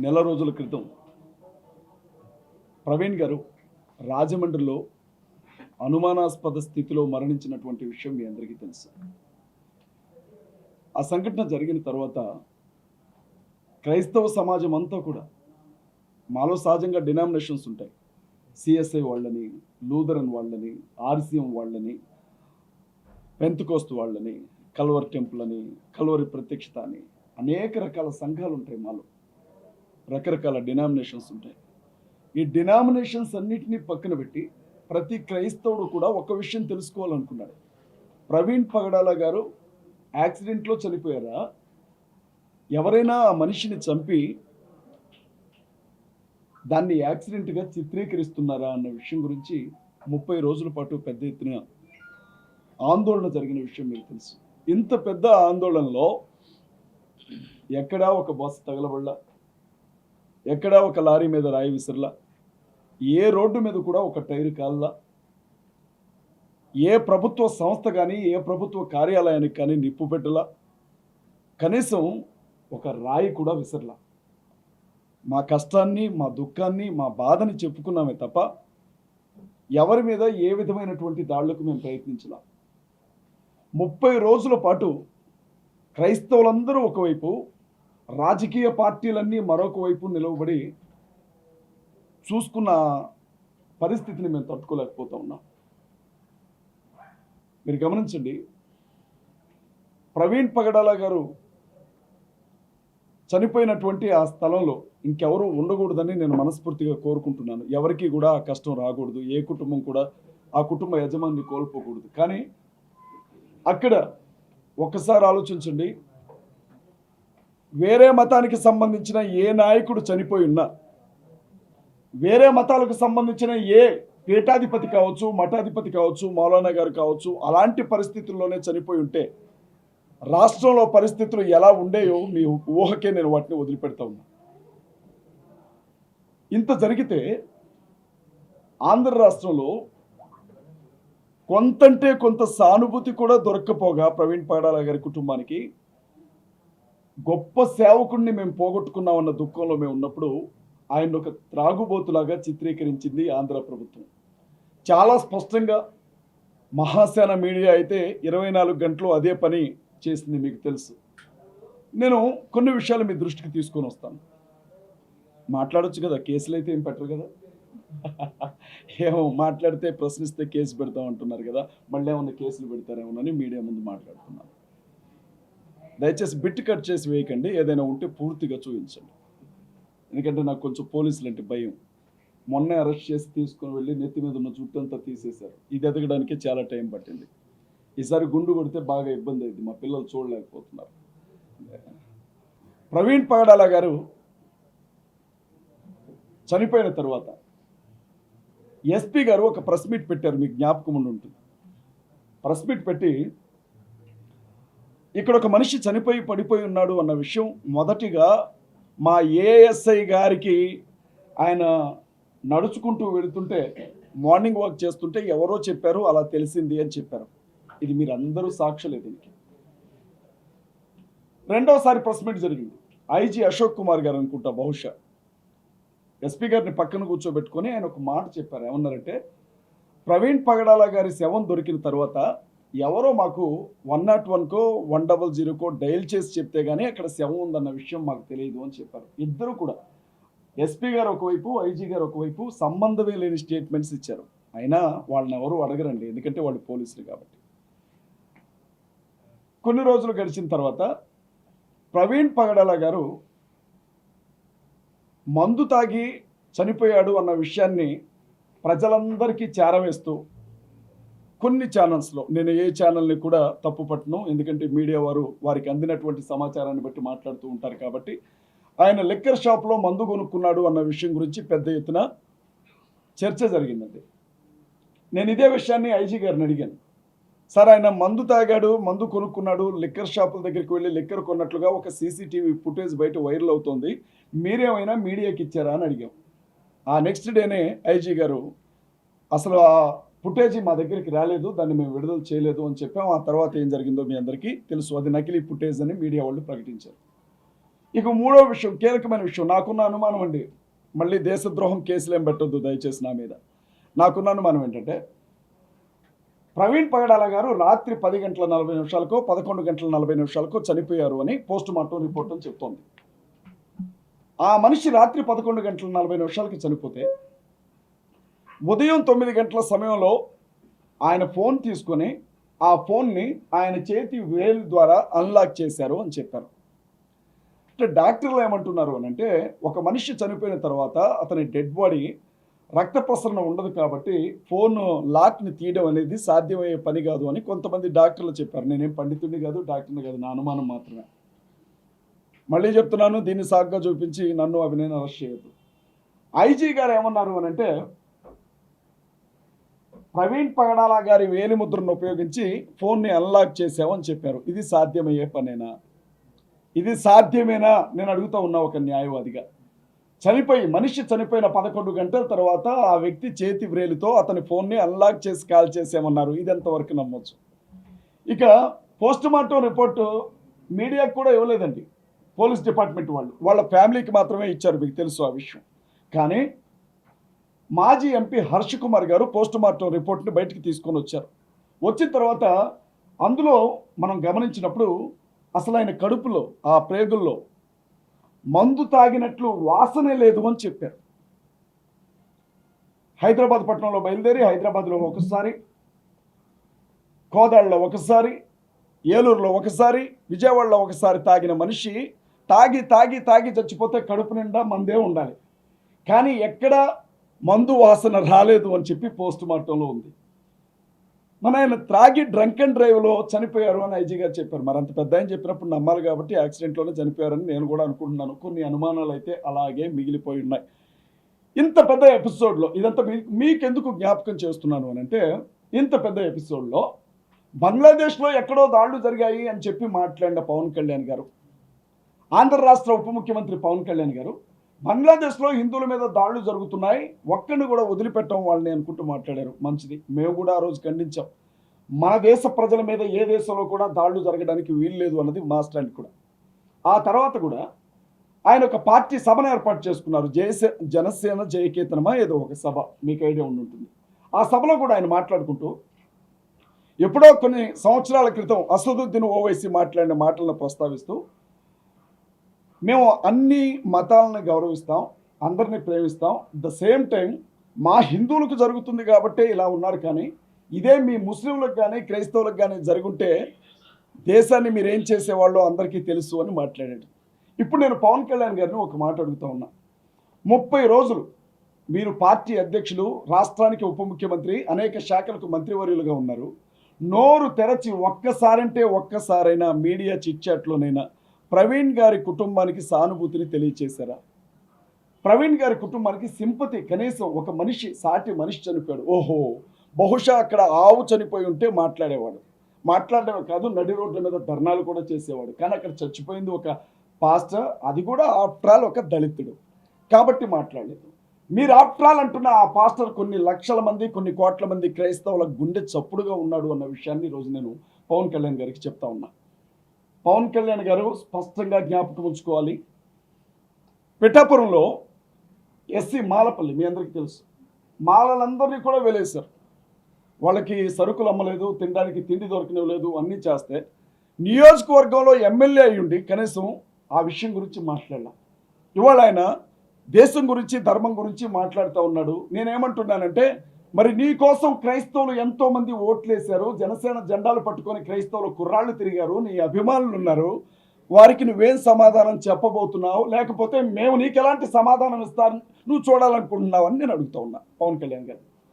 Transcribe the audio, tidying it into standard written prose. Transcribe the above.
నెల రోజుల క్రితం ప్రవీణ్ గారు రాజమండ్రిలో అనుమానాస్పద స్థితిలో మరణించినటువంటి విషయం మీ అందరికీ తెలుసు. ఆ సంఘటన జరిగిన తర్వాత క్రైస్తవ సమాజం అంతా కూడా, మాలో సహజంగా డినామినేషన్స్ ఉంటాయి, సిఎస్ఐ వాళ్ళని, లూథరన్ వాళ్ళని, ఆర్సిఎం వాళ్ళని, పెంతకోస్తు వాళ్ళని, కల్వరి టెంపుల్ అని, కల్వరి ప్రత్యక్షత అని అనేక రకాల సంఘాలు ఉంటాయి. మాలో రకరకాల డినామినేషన్స్ ఉంటాయి. ఈ డినామినేషన్స్ అన్నిటినీ పక్కన పెట్టి ప్రతి క్రైస్తవుడు కూడా ఒక విషయం తెలుసుకోవాలనుకున్నాడు. ప్రవీణ్ పగడాల గారు యాక్సిడెంట్లో చనిపోయారా, ఎవరైనా ఆ మనిషిని చంపి దాన్ని యాక్సిడెంట్గా చిత్రీకరిస్తున్నారా అన్న విషయం గురించి 30 రోజుల పాటు పెద్ద ఎత్తున ఆందోళన జరిగిన విషయం మీకు తెలుసు. ఇంత పెద్ద ఆందోళనలో ఎక్కడా ఒక బస్సు తగలబడలా, ఎక్కడా ఒక లారీ మీద రాయి విసిరలా, ఏ రోడ్డు మీద కూడా ఒక టైరు కాల్లా, ఏ ప్రభుత్వ సంస్థ కానీ ఏ ప్రభుత్వ కార్యాలయానికి కానీ నిప్పు పెట్టలా, కనీసం ఒక రాయి కూడా విసరలా. మా కష్టాన్ని, మా దుఃఖాన్ని, మా బాధని చెప్పుకున్నామే తప్ప ఎవరి మీద ఏ విధమైనటువంటి దాడులకు మేము ప్రయత్నించలా. 30 రోజుల పాటు క్రైస్తవులందరూ ఒకవైపు, రాజకీయ పార్టీలన్నీ మరొక వైపు నిలవబడి చూసుకున్న పరిస్థితిని మేము తట్టుకోలేకపోతా ఉన్నాం. మీరు గమనించండి, ప్రవీణ్ పగడాల గారు చనిపోయినటువంటి ఆ స్థలంలో ఇంకెవరూ ఉండకూడదని నేను మనస్ఫూర్తిగా కోరుకుంటున్నాను. ఎవరికి కూడా ఆ కష్టం రాకూడదు, ఏ కుటుంబం కూడా ఆ కుటుంబ యజమాని కోల్పోకూడదు. కానీ అక్కడ ఒక్కసారి ఆలోచించండి, వేరే మతానికి సంబంధించిన ఏ నాయకుడు చనిపోయి ఉన్నా, వేరే మతాలకు సంబంధించిన ఏ పీఠాధిపతి కావచ్చు, మఠాధిపతి కావచ్చు, మౌలానా గారు కావచ్చు, అలాంటి పరిస్థితుల్లోనే చనిపోయి ఉంటే రాష్ట్రంలో పరిస్థితులు ఎలా ఉండేయో మీ ఊహకే నేను వాటిని వదిలిపెడతా ఉన్నా. ఇంత జరిగితే ఆంధ్ర రాష్ట్రంలో కొంతంటే కొంత సానుభూతి కూడా దొరక్కపోగా ప్రవీణ్ పగడాల గారి కుటుంబానికి గొప్ప సేవకుడిని మేము పోగొట్టుకున్నామన్న దుఃఖంలో మేము ఉన్నప్పుడు ఆయన ఒక త్రాగుబోతులాగా చిత్రీకరించింది ఆంధ్ర ప్రభుత్వం. చాలా స్పష్టంగా మహాసేన మీడియా అయితే 24 గంటలు అదే పని చేసింది, మీకు తెలుసు. నేను కొన్ని విషయాలు మీ దృష్టికి తీసుకొని వస్తాను. మాట్లాడొచ్చు కదా, కేసులు అయితే ఏం పెట్టరు కదా. ఏమో మాట్లాడితే ప్రశ్నిస్తే కేసు పెడతాం అంటున్నారు కదా, మళ్ళీ ఏమన్నా కేసులు పెడతారేమోనని మీడియా ముందు మాట్లాడుతున్నాను. దయచేసి బిట్ కట్ చేసి వేయకండి, ఏదైనా ఉంటే పూర్తిగా చూపించండి. ఎందుకంటే నాకు కొంచెం పోలీసులు అంటే భయం. మొన్నే అరెస్ట్ చేసి తీసుకొని వెళ్ళి నెత్తి మీద ఉన్న జుట్టంతా తీసేశారు. ఇది ఎదగడానికి చాలా టైం పట్టింది. ఈసారి గుండు కొడితే బాగా ఇబ్బంది అయింది, మా పిల్లలు చూడలేకపోతున్నారు. ప్రవీణ్ పగడాల గారు చనిపోయిన తర్వాత ఎస్పీ గారు ఒక ప్రెస్ మీట్ పెట్టారు, మీకు జ్ఞాపకం ఉండి ఉంటుంది. ప్రెస్ మీట్ పెట్టి ఇక్కడ ఒక మనిషి చనిపోయి పడిపోయి ఉన్నాడు అన్న విషయం మొదటిగా మా ఏఎస్ఐ గారికి ఆయన నడుచుకుంటూ వెళుతుంటే, మార్నింగ్ వాక్ చేస్తుంటే ఎవరో చెప్పారు, అలా తెలిసింది అని చెప్పారు. ఇది మీరు అందరూ సాక్షులే దీనికి. రెండోసారి ప్రెస్ మీట్ జరిగింది. ఐజీ అశోక్ కుమార్ గారు అనుకుంటా, బహుశా ఎస్పీ గారిని పక్కన కూర్చోబెట్టుకొని ఆయన ఒక మాట చెప్పారు. ఏమన్నారంటే, ప్రవీణ్ పగడాల గారి శవం దొరికిన తర్వాత ఎవరో మాకు 101కో 100కో డయల్ చేసి చెప్తే కానీ అక్కడ శవం ఉందన్న విషయం మాకు తెలియదు అని చెప్పారు. ఇద్దరు కూడా, ఎస్పీ గారు ఒకవైపు, ఐజీ గారు ఒకవైపు, సంబంధమే లేని స్టేట్మెంట్స్ ఇచ్చారు. అయినా వాళ్ళని ఎవరు అడగరండి, ఎందుకంటే వాళ్ళు పోలీసులు కాబట్టి. కొన్ని రోజులు గడిచిన తర్వాత ప్రవీణ్ పగడాల గారు మందు తాగి చనిపోయాడు అన్న విషయాన్ని ప్రజలందరికీ చేరవేస్తూ కొన్ని ఛానల్స్లో, నేను ఏ ఛానల్ని కూడా తప్పు పట్టను, ఎందుకంటే మీడియా వారు వారికి అందినటువంటి సమాచారాన్ని బట్టి మాట్లాడుతూ ఉంటారు కాబట్టి, ఆయన లిక్కర్ షాప్లో మందు కొనుక్కున్నాడు అన్న విషయం గురించి పెద్ద ఎత్తున చర్చ జరిగిందండి. నేను ఇదే విషయాన్ని ఐజీ గారిని అడిగాను. సార్, ఆయన మందు తాగాడు, మందు కొనుక్కున్నాడు, లిక్కర్ షాపుల దగ్గరికి వెళ్ళి లిక్కర్ కొన్నట్లుగా ఒక సీసీటీవీ ఫుటేజ్ బయట వైరల్ అవుతుంది, మీరేమైనా మీడియాకి ఇచ్చారా అని అడిగాం. ఆ నెక్స్ట్ డేనే ఐజీ గారు అసలు ఆ ఫుటేజీ మా దగ్గరికి రాలేదు, దాన్ని మేము విడుదల చేయలేదు అని చెప్పాం. ఆ తర్వాత ఏం జరిగిందో మీ అందరికీ తెలుసు. అది నకిలీ ఫుటేజ్ అని మీడియా వాళ్ళు ప్రకటించారు. ఇక మూడో విషయం, కీలకమైన విషయం, నాకున్న అనుమానం అండి. మళ్ళీ దేశద్రోహం కేసులు ఏం పెట్టొద్దు దయచేసి నా మీద. నాకున్న అనుమానం ఏంటంటే, ప్రవీణ్ పగడాల గారు రాత్రి 10 గంటల 40 నిమిషాలకో 11 గంటల 40 నిమిషాలకో చనిపోయారు అని పోస్ట్ మార్టం రిపోర్ట్ అని చెప్తోంది. ఆ మనిషి రాత్రి 11 గంటల 40 నిమిషాలకి చనిపోతే ఉదయం 9 గంటల సమయంలో ఆయన ఫోన్ తీసుకొని ఆ ఫోన్ని ఆయన చేతి వేలు ద్వారా అన్లాక్ చేశారు అని చెప్పారు. అంటే డాక్టర్లు ఏమంటున్నారు అని అంటే, ఒక మనిషి చనిపోయిన తర్వాత అతని డెడ్ బాడీ రక్త ప్రసరణ ఉండదు కాబట్టి ఫోన్ లాక్ని తీయడం అనేది సాధ్యమయ్యే పని కాదు అని కొంతమంది డాక్టర్లు చెప్పారు. నేనేం పండితుడిని కాదు, డాక్టర్ని కాదు, నా అనుమానం మాత్రమే. మళ్ళీ చెప్తున్నాను, దీన్ని సాగ్గా చూపించి నన్ను అవినేని అరెస్ట్ చేయొద్దు. ఐజీ గారు ఏమన్నారు అని అంటే, ప్రవీణ్ పగడాల గారి వేలిముద్రను ఉపయోగించి ఫోన్ని అన్లాక్ చేసామని చెప్పారు. ఇది సాధ్యమయ్యే పనేనా? ఇది సాధ్యమేనా నేను అడుగుతూ ఉన్నా ఒక న్యాయవాదిగా. మనిషి చనిపోయిన 11 గంటల తర్వాత ఆ వ్యక్తి చేతి వ్రేలుతో అతని ఫోన్ని అన్లాక్ చేసి కాల్ చేసామన్నారు. ఇది ఎంతవరకు నమ్మొచ్చు? ఇక పోస్ట్ మార్టం రిపోర్టు మీడియాకు కూడా ఇవ్వలేదండి. పోలీస్ డిపార్ట్మెంట్ వాళ్ళ ఫ్యామిలీకి మాత్రమే ఇచ్చారు, మీకు తెలుసు ఆ విషయం. కానీ మాజీ ఎంపీ హర్ష్ కుమార్ గారు పోస్ట్ మార్టం రిపోర్ట్ని బయటికి తీసుకొని వచ్చారు. వచ్చిన తర్వాత అందులో మనం గమనించినప్పుడు అసలు ఆయన కడుపులో, ఆ ప్రేగుల్లో మందు తాగినట్లు వాసనే లేదు అని చెప్పారు. హైదరాబాద్ పట్టణంలో బయలుదేరి హైదరాబాద్లో ఒకసారి, కోదాడలో ఒకసారి, ఏలూరులో ఒకసారి, విజయవాడలో ఒకసారి తాగిన మనిషి తాగి తాగి తాగి చచ్చిపోతే కడుపు నిండా మందే ఉండాలి, కానీ ఎక్కడ మందు వాసన రాలేదు అని చెప్పి పోస్ట్ మార్టంలో ఉంది. మన ఆయన త్రాగి డ్రంక్ అండ్ డ్రైవ్లో చనిపోయారు అని ఐజీ గారు చెప్పారు. మరి అంత పెద్ద ఆయన చెప్పినప్పుడు నమ్మాలి కాబట్టి యాక్సిడెంట్లోనే చనిపోయారని నేను కూడా అనుకుంటున్నాను. కొన్ని అనుమానాలు అయితే అలాగే మిగిలిపోయి ఉన్నాయి. ఇంత పెద్ద ఎపిసోడ్లో ఇదంతా మీకెందుకు జ్ఞాపకం చేస్తున్నాను అని అంటే, ఇంత పెద్ద ఎపిసోడ్లో బంగ్లాదేశ్లో ఎక్కడో దాడులు జరిగాయి అని చెప్పి మాట్లాడిన పవన్ కళ్యాణ్ గారు, ఆంధ్ర రాష్ట్ర ఉప ముఖ్యమంత్రి పవన్ కళ్యాణ్ గారు, బంగ్లాదేశ్లో హిందువుల మీద దాడులు జరుగుతున్నాయి, ఒక్కడిని కూడా వదిలిపెట్టం వాళ్ళని అనుకుంటూ మాట్లాడారు. మంచిది, మేము కూడా ఆ రోజు ఖండించాం. మన దేశ ప్రజల మీద ఏ దేశంలో కూడా దాడులు జరగడానికి వీలు లేదు అన్నది మా స్టాండ్ కూడా. ఆ తర్వాత కూడా ఆయన ఒక పార్టీ సభను ఏర్పాటు చేసుకున్నారు, జనసేన జయకేతనమా ఏదో ఒక సభ, మీకు ఐడియా ఉంటుంది. ఆ సభలో కూడా ఆయన మాట్లాడుకుంటూ ఎప్పుడో కొన్ని సంవత్సరాల క్రితం అసదుద్దీన్ ఓవైసీ మాట్లాడిన మాటలను ప్రస్తావిస్తూ, మేము అన్ని మతాలను గౌరవిస్తాం, అందరినీ ప్రేమిస్తాం, ద సేమ్ టైం మా హిందువులకు జరుగుతుంది కాబట్టే ఇలా ఉన్నారు, కానీ ఇదే మీ ముస్లింలకు కానీ క్రైస్తవులకు కానీ జరుగుంటే దేశాన్ని మీరేం చేసేవాళ్ళో అందరికీ తెలుసు అని మాట్లాడాడు. ఇప్పుడు నేను పవన్ కళ్యాణ్ గారిని ఒక మాట అడుగుతా ఉన్నా. 30 రోజులు మీరు పార్టీ అధ్యక్షులు, రాష్ట్రానికి ఉప ముఖ్యమంత్రి, అనేక శాఖలకు మంత్రివర్యులుగా ఉన్నారు. నోరు తెరచి ఒక్కసారంటే ఒక్కసారైనా మీడియా చిట్చాట్లోనైనా ప్రవీణ్ గారి కుటుంబానికి సానుభూతిని తెలియచేశారా? ప్రవీణ్ గారి కుటుంబానికి సింపతి, కనీసం ఒక మనిషి, సాటి మనిషి చనిపోయాడు, ఓహో బహుశా అక్కడ ఆవు చనిపోయి ఉంటే మాట్లాడేవాడు. మాట్లాడేవే కాదు, నడి రోడ్ల మీద ధర్నాలు కూడా చేసేవాడు. కానీ అక్కడ చచ్చిపోయింది ఒక పాస్టర్, అది కూడా ఆఫ్టర్ ఆల్ ఒక దళితుడు కాబట్టి మాట్లాడలేదు. మీరు ఆఫ్టర్ ఆల్ అంటున్న ఆ పాస్టర్ కొన్ని లక్షల మంది, కొన్ని కోట్ల మంది క్రైస్తవుల గుండె చప్పుడుగా ఉన్నాడు అన్న విషయాన్ని ఈరోజు నేను పవన్ కళ్యాణ్ గారికి చెప్తా ఉన్నా. పవన్ కళ్యాణ్ గారు స్పష్టంగా జ్ఞాపకం ఉంచుకోవాలి. పిఠాపురంలో ఎస్సీ మాలపల్లి, మీ అందరికీ తెలుసు, మాలలందరినీ కూడా వెలేశారు. వాళ్ళకి సరుకులు అమ్మలేదు, తినడానికి తిండి దొరకనివ్వలేదు, అన్నీ చేస్తే నియోజకవర్గంలో ఎమ్మెల్యే అయ్యుండి కనీసం ఆ విషయం గురించి మాట్లాడాల. ఇవాళ ఆయన దేశం గురించి, ధర్మం గురించి మాట్లాడుతూ ఉన్నాడు. నేనేమంటున్నానంటే, మరి నీ కోసం క్రైస్తవులు ఎంతోమంది ఓట్లేశారు, జనసేన జెండాలు పట్టుకొని క్రైస్తవులు కుర్రాళ్ళు తిరిగారు, నీ అభిమానులు ఉన్నారు, వారికి నువ్వేం సమాధానం చెప్పబోతున్నావు, లేకపోతే మేము నీకు ఎలాంటి సమాధానం ఇస్తాను నువ్వు చూడాలనుకుంటున్నావు అని నేను అడుగుతూ ఉన్నా పవన్ కళ్యాణ్ గారు.